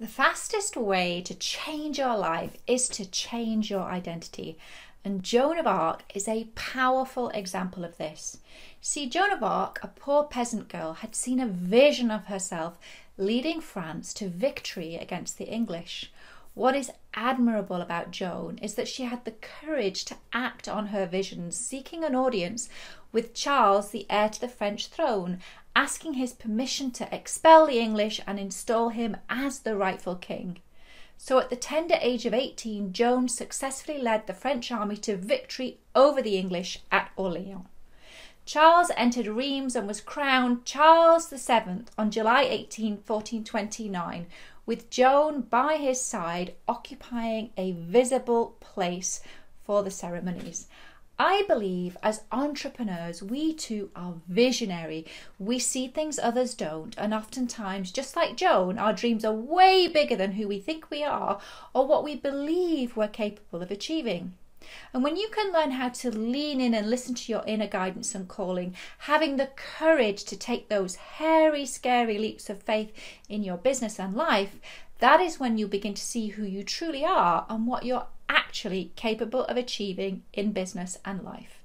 The fastest way to change your life is to change your identity. And Joan of Arc is a powerful example of this. See, Joan of Arc, a poor peasant girl, had seen a vision of herself leading France to victory against the English. What is admirable about Joan is that she had the courage to act on her visions, seeking an audience with Charles, the heir to the French throne, asking his permission to expel the English and install him as the rightful king. So at the tender age of 18, Joan successfully led the French army to victory over the English at Orléans. Charles entered Reims and was crowned Charles VII on July 18, 1429, with Joan by his side occupying a visible place for the ceremonies. I believe as entrepreneurs, we too are visionary. We see things others don't, and oftentimes, just like Joan, our dreams are way bigger than who we think we are or what we believe we're capable of achieving. And when you can learn how to lean in and listen to your inner guidance and calling, having the courage to take those hairy, scary leaps of faith in your business and life, that is when you begin to see who you truly are and what you're actually capable of achieving in business and life.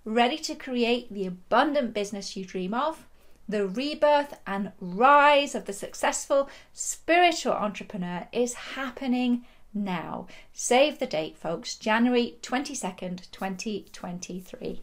Ready to create the abundant business you dream of? The rebirth and rise of the successful spiritual entrepreneur is happening now. Save the date, folks, January 22nd, 2023.